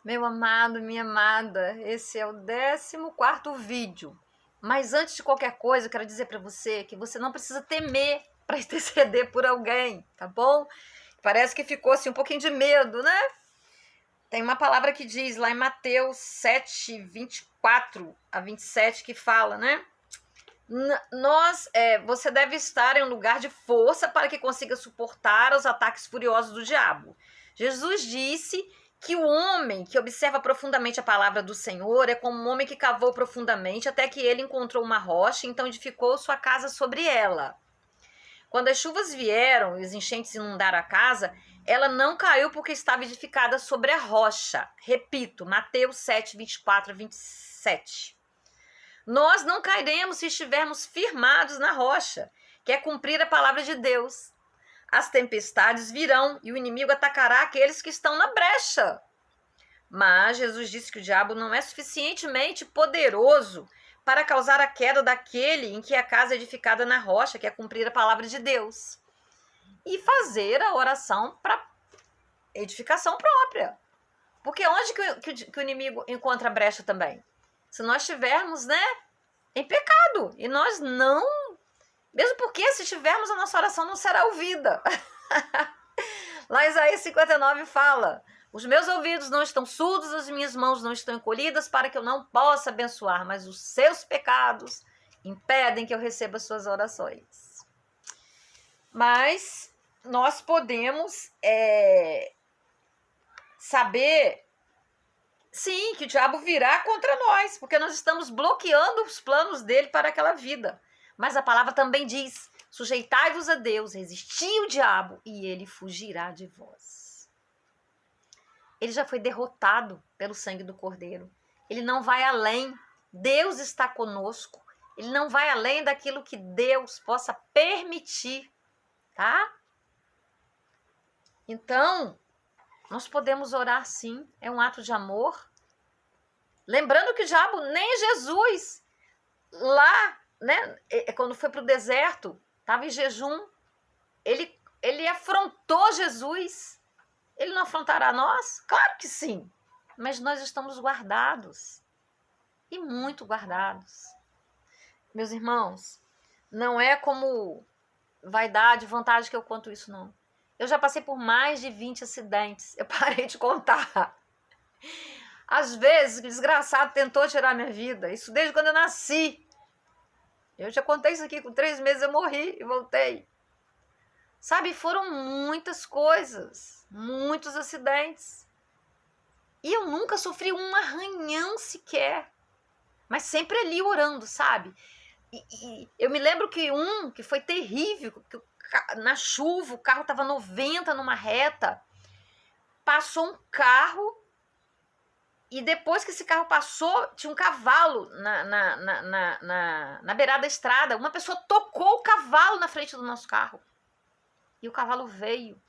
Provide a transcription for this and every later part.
Meu amado, minha amada, esse é o 14º vídeo. Mas antes de qualquer coisa, eu quero dizer para você que você não precisa temer para interceder por alguém, tá bom? Parece que ficou assim um pouquinho de medo, né? Tem uma palavra que diz lá em Mateus 7, 24 a 27 que fala, né? Você deve estar em um lugar de força para que consiga suportar os ataques furiosos do diabo. Jesus disse que o homem que observa profundamente a palavra do Senhor é como um homem que cavou profundamente até que ele encontrou uma rocha, então edificou sua casa sobre ela. Quando as chuvas vieram e os enchentes inundaram a casa, ela não caiu porque estava edificada sobre a rocha. Repito, Mateus 7, 24 a 27. Nós não cairemos se estivermos firmados na rocha, que é cumprir a palavra de Deus. As tempestades virão e o inimigo atacará aqueles que estão na brecha. Mas Jesus disse que o diabo não é suficientemente poderoso para causar a queda daquele em que a casa é edificada na rocha, que é cumprir a palavra de Deus. E fazer a oração para edificação própria. Porque onde que o inimigo encontra brecha também? Se nós estivermos, né, em pecado. E nós não... Mesmo porque se tivermos, a nossa oração não será ouvida. Lá Isaías 59 fala: os meus ouvidos não estão surdos, as minhas mãos não estão encolhidas para que eu não possa abençoar, mas os seus pecados impedem que eu receba as suas orações. Mas nós podemos saber, sim, que o diabo virá contra nós, porque nós estamos bloqueando os planos dele para aquela vida. Mas a palavra também diz: sujeitai-vos a Deus, resisti ao diabo e ele fugirá de vós. Ele já foi derrotado pelo sangue do Cordeiro. Ele não vai além. Deus está conosco. Ele não vai além daquilo que Deus possa permitir, tá? Então, nós podemos orar sim, é um ato de amor. Lembrando que o diabo, nem Jesus, lá, né, quando foi para o deserto, estava em jejum, ele afrontou Jesus. Ele não afrontará nós? Claro que sim, mas nós estamos guardados, e muito guardados. Meus irmãos, não é como vaidade, vontade que eu conto isso, não. Eu já passei por mais de 20 acidentes, eu parei de contar. Às vezes, o desgraçado tentou tirar minha vida, isso desde quando eu nasci. Eu já contei isso aqui, com 3 meses eu morri e voltei. Sabe, foram muitas coisas, muitos acidentes. E eu nunca sofri um arranhão sequer, mas sempre ali orando, sabe? E eu me lembro que foi terrível, que na chuva o carro estava 90 numa reta, passou um carro e depois que esse carro passou, tinha um cavalo na beirada da estrada. Uma pessoa tocou o cavalo na frente do nosso carro. E o cavalo veio.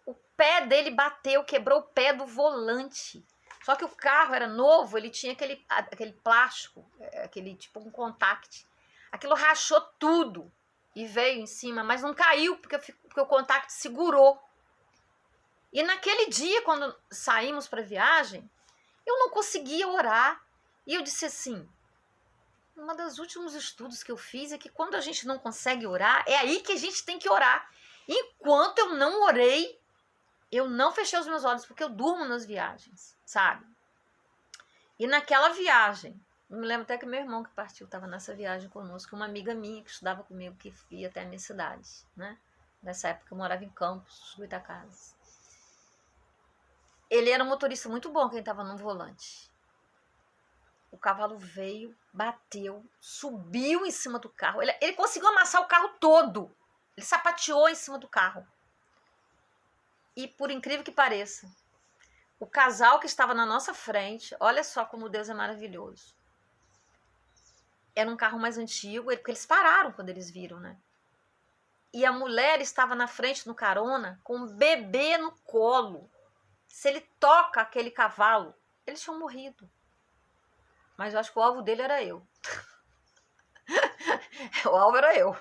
O pé dele bateu, quebrou o pé do volante. Só que o carro era novo, ele tinha aquele plástico, aquele tipo um contact. Aquilo rachou tudo e veio em cima, mas não caiu porque o contact segurou. E naquele dia, quando saímos para a viagem, eu não conseguia orar. E eu disse assim, um dos últimos estudos que eu fiz é que quando a gente não consegue orar, é aí que a gente tem que orar. Enquanto eu não orei, eu não fechei os meus olhos, porque eu durmo nas viagens, sabe? E naquela viagem, eu me lembro até que meu irmão que partiu estava nessa viagem conosco, uma amiga minha que estudava comigo, que ia até a minha cidade, né? Nessa época eu morava em Campos, Goitacazes. Ele era um motorista muito bom, quem estava no volante. O cavalo veio, bateu, subiu em cima do carro. Ele conseguiu amassar o carro todo. Ele sapateou em cima do carro. E por incrível que pareça, o casal que estava na nossa frente, olha só como Deus é maravilhoso. Era um carro mais antigo, porque eles pararam quando eles viram, né? E a mulher estava na frente no carona com um bebê no colo. Se ele toca aquele cavalo, eles tinham morrido. Mas eu acho que o alvo dele era eu. O alvo era eu.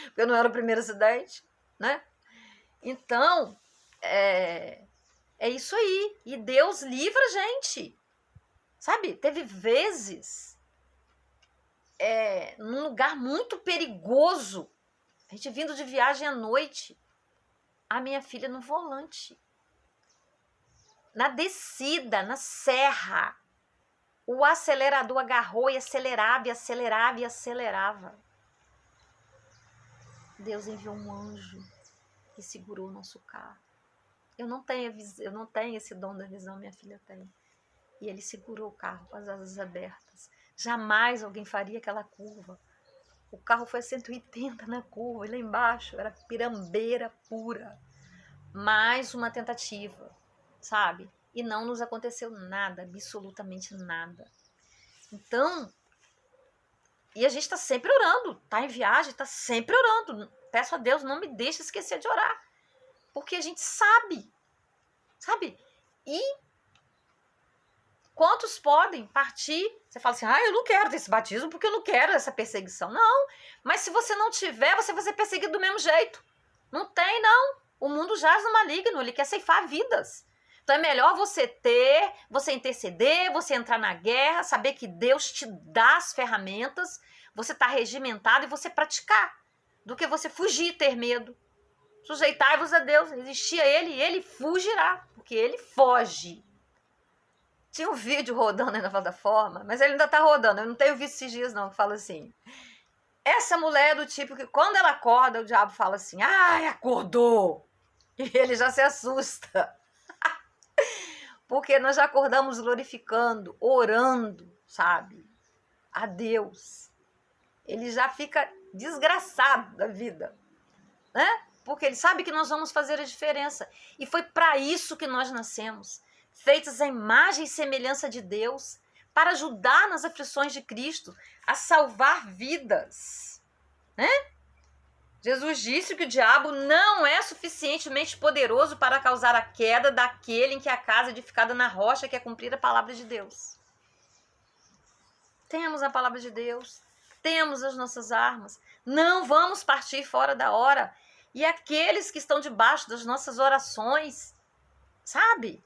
Porque eu não era o primeiro acidente, né? Então, é É isso aí. E Deus livra a gente. Sabe? Teve vezes, num lugar muito perigoso, a gente vindo de viagem à noite, a minha filha no volante. Na descida, na serra, o acelerador agarrou e acelerava, e acelerava, e acelerava. Deus enviou um anjo que segurou o nosso carro. Eu não tenho esse dom da visão, minha filha tem. E ele segurou o carro com as asas abertas. Jamais alguém faria aquela curva. O carro foi a 180 na curva, e lá embaixo era pirambeira pura. Mais uma tentativa, sabe? E não nos aconteceu nada, absolutamente nada. Então, e a gente está sempre orando, tá em viagem, está sempre orando. Peço a Deus, não me deixe esquecer de orar. Porque a gente sabe? E quantos podem partir? Você fala assim, eu não quero esse batismo porque eu não quero essa perseguição. Não, mas se você não tiver, você vai ser perseguido do mesmo jeito. Não tem, não. O mundo jaz no maligno, ele quer ceifar vidas. Então é melhor você ter, você interceder, você entrar na guerra, saber que Deus te dá as ferramentas, você está regimentado e você praticar, do que você fugir e ter medo. Sujeitai-vos a Deus, resistir a Ele e Ele fugirá, porque Ele foge. Tinha um vídeo rodando aí na plataforma, mas ele ainda tá rodando, eu não tenho visto esses dias não, que fala assim, essa mulher é do tipo que quando ela acorda, o diabo fala assim, acordou, e ele já se assusta. Porque nós já acordamos glorificando, orando, sabe, a Deus. Ele já fica desgraçado da vida, né? Porque ele sabe que nós vamos fazer a diferença. E foi para isso que nós nascemos, feitos à imagem e semelhança de Deus, para ajudar nas aflições de Cristo, a salvar vidas, né? Jesus disse que o diabo não é suficientemente poderoso para causar a queda daquele em que a casa edificada na rocha quer cumprir a palavra de Deus. Temos a palavra de Deus, temos as nossas armas, não vamos partir fora da hora. E aqueles que estão debaixo das nossas orações, sabe?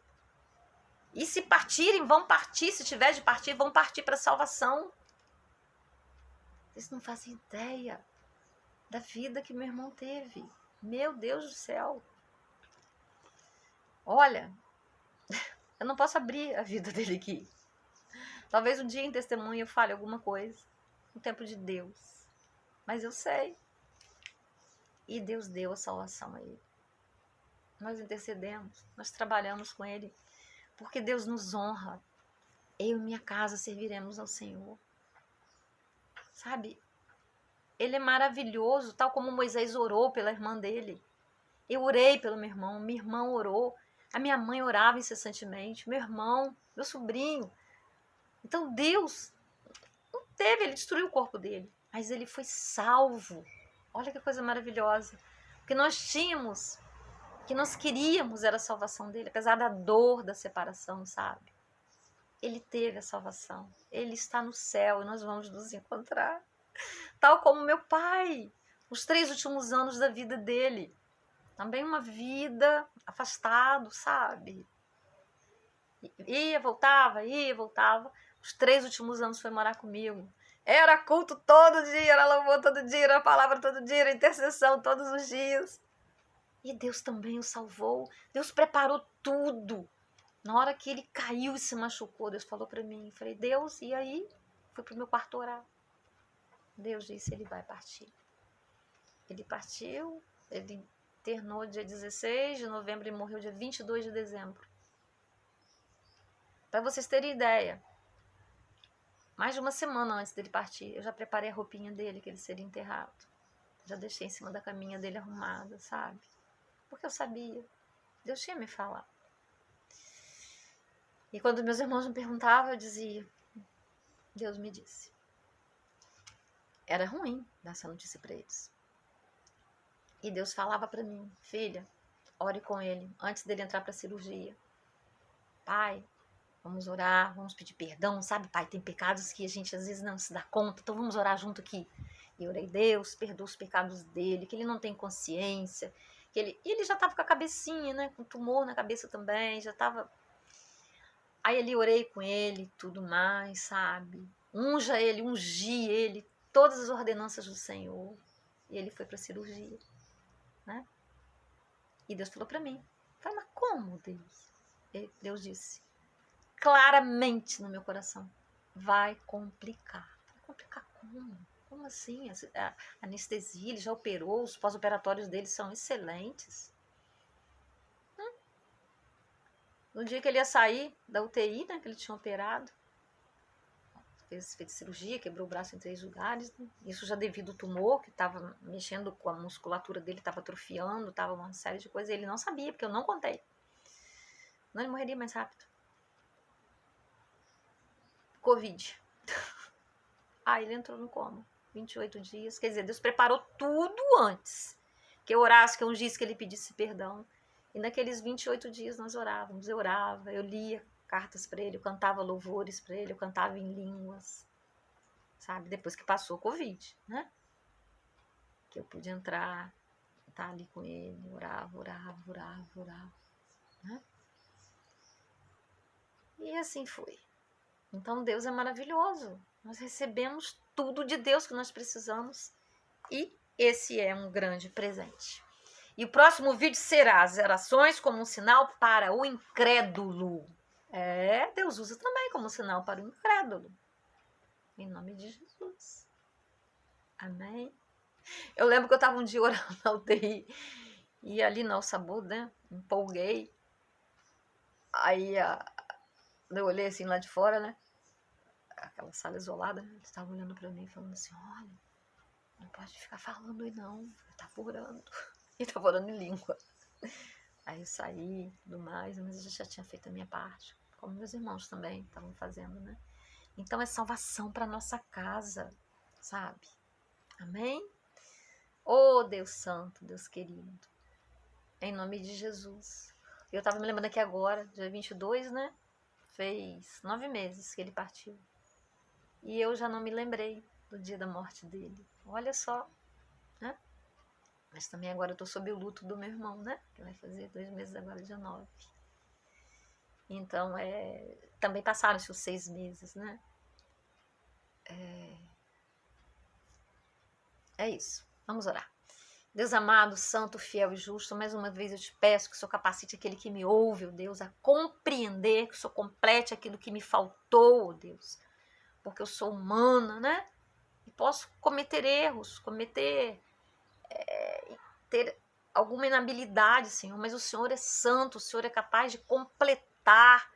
E se partirem, vão partir, se tiver de partir, vão partir para a salvação. Vocês não fazem ideia da vida que meu irmão teve. Meu Deus do céu. Olha, eu não posso abrir a vida dele aqui. Talvez um dia em testemunho eu fale alguma coisa. No tempo de Deus. Mas eu sei. E Deus deu a salvação a ele. Nós intercedemos, nós trabalhamos com ele. Porque Deus nos honra. Eu e minha casa serviremos ao Senhor. Sabe? Ele é maravilhoso, tal como Moisés orou pela irmã dele. Eu orei pelo meu irmão, minha irmã orou, a minha mãe orava incessantemente, meu irmão, meu sobrinho. Então Deus não teve, ele destruiu o corpo dele, mas ele foi salvo. Olha que coisa maravilhosa. O que nós tínhamos, o que nós queríamos era a salvação dele, apesar da dor da separação, sabe? Ele teve a salvação, ele está no céu e nós vamos nos encontrar. Tal como meu pai, os 3 últimos anos da vida dele. Também uma vida afastado, sabe? Ia, voltava. Os 3 últimos anos foi morar comigo. Era culto todo dia, era louvor todo dia, era palavra todo dia, era intercessão todos os dias. E Deus também o salvou. Deus preparou tudo. Na hora que ele caiu e se machucou, Deus falou para mim. Eu falei, Deus, e aí? Fui pro meu quarto orar. Deus disse, ele vai partir. Ele partiu, ele internou dia 16 de novembro e morreu dia 22 de dezembro. Para vocês terem ideia, mais de uma semana antes dele partir, eu já preparei a roupinha dele, que ele seria enterrado. Já deixei em cima da caminha dele arrumada, sabe? Porque eu sabia. Deus tinha me falado. E quando meus irmãos me perguntavam, eu dizia, Deus me disse. Era ruim dar essa notícia para eles. E Deus falava para mim, filha, ore com ele antes dele entrar para a cirurgia. Pai, vamos orar, vamos pedir perdão, sabe, pai? Tem pecados que a gente às vezes não se dá conta, então vamos orar junto aqui. E orei, Deus, perdoa os pecados dele, que ele não tem consciência, E ele já estava com a cabecinha, né? Com tumor na cabeça também, já estava... Aí ali orei com ele, tudo mais, sabe? Ungi ele, todas as ordenanças do Senhor. E ele foi para a cirurgia, né? E Deus falou para mim, mas como, Deus? E Deus disse, claramente no meu coração, vai complicar. Vai complicar como? Como assim? A anestesia, ele já operou, os pós-operatórios dele são excelentes. No dia que ele ia sair da UTI, né, que ele tinha operado, fez cirurgia, quebrou o braço em 3 lugares, né? Isso já devido ao tumor, que estava mexendo com a musculatura dele, estava atrofiando, estava uma série de coisas, ele não sabia, porque eu não contei. Não, ele morreria mais rápido. Covid. Aí ele entrou no coma, 28 dias, quer dizer, Deus preparou tudo antes, que eu orasse, que eu ungisse, que ele pedisse perdão. E naqueles 28 dias nós orávamos, eu orava, eu lia cartas para ele, eu cantava louvores para ele, eu cantava em línguas, sabe? Depois que passou o Covid, né? Que eu pude entrar, estar ali com ele, orava, né? E assim foi. Então Deus é maravilhoso. Nós recebemos tudo de Deus que nós precisamos e esse é um grande presente. E o próximo vídeo será as orações como um sinal para o incrédulo. Deus usa também como sinal para o incrédulo. Em nome de Jesus. Amém. Eu lembro que eu estava um dia orando na UTI e ali no sabor, né? Empolguei. Aí eu olhei assim lá de fora, né? Aquela sala isolada, eles estavam olhando para mim falando assim, olha, não pode ficar falando aí não, ele tá orando. Ele tava orando em língua. Aí eu saí, tudo mais, mas eu já tinha feito a minha parte, como meus irmãos também estavam fazendo, né? Então é salvação para nossa casa, sabe? Amém? Oh, Deus Santo, Deus querido, em nome de Jesus. Eu tava me lembrando aqui agora, dia 22, né? Fez 9 meses que ele partiu. E eu já não me lembrei do dia da morte dele. Olha só, né? Mas também agora eu tô sob o luto do meu irmão, né? Que vai fazer 2 meses agora, dia 9. Então, também passaram-se os 6 meses, né? É isso. Vamos orar. Deus amado, santo, fiel e justo, mais uma vez eu te peço que o Senhor capacite aquele que me ouve, ó Deus, a compreender, que o Senhor complete aquilo que me faltou, ó Deus. Porque eu sou humana, né? E posso cometer erros, ter alguma inabilidade, Senhor, mas o Senhor é santo, o Senhor é capaz de completar,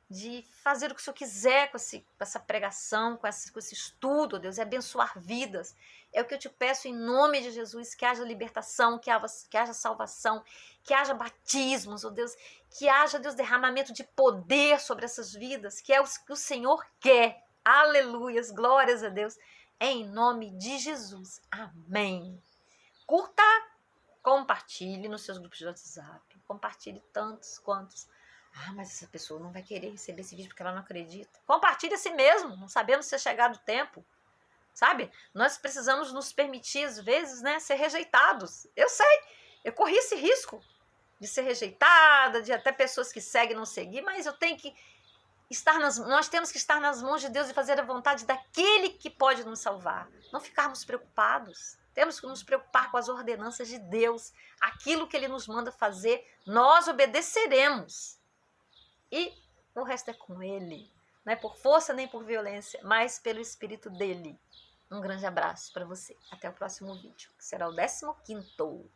de fazer o que o Senhor quiser com essa pregação, com esse estudo, Deus, e abençoar vidas. É o que eu te peço em nome de Jesus, que haja libertação, que haja salvação, que haja batismos, oh Deus, que haja, Deus, derramamento de poder sobre essas vidas, que é o que o Senhor quer. Aleluias, glórias a Deus, em nome de Jesus. Amém. Curta, compartilhe nos seus grupos de WhatsApp, compartilhe tantos quantos. Mas essa pessoa não vai querer receber esse vídeo porque ela não acredita. Compartilhe assim mesmo, não sabemos se é chegado o tempo, sabe? Nós precisamos nos permitir, às vezes, né, ser rejeitados. Eu sei, eu corri esse risco de ser rejeitada, de até pessoas que seguem não seguir, mas eu tenho que nós temos que estar nas mãos de Deus e fazer a vontade daquele que pode nos salvar. Não ficarmos preocupados. Temos que nos preocupar com as ordenanças de Deus. Aquilo que Ele nos manda fazer, nós obedeceremos. E o resto é com Ele. Não é por força nem por violência, mas pelo Espírito dEle. Um grande abraço para você. Até o próximo vídeo, que será o 15º.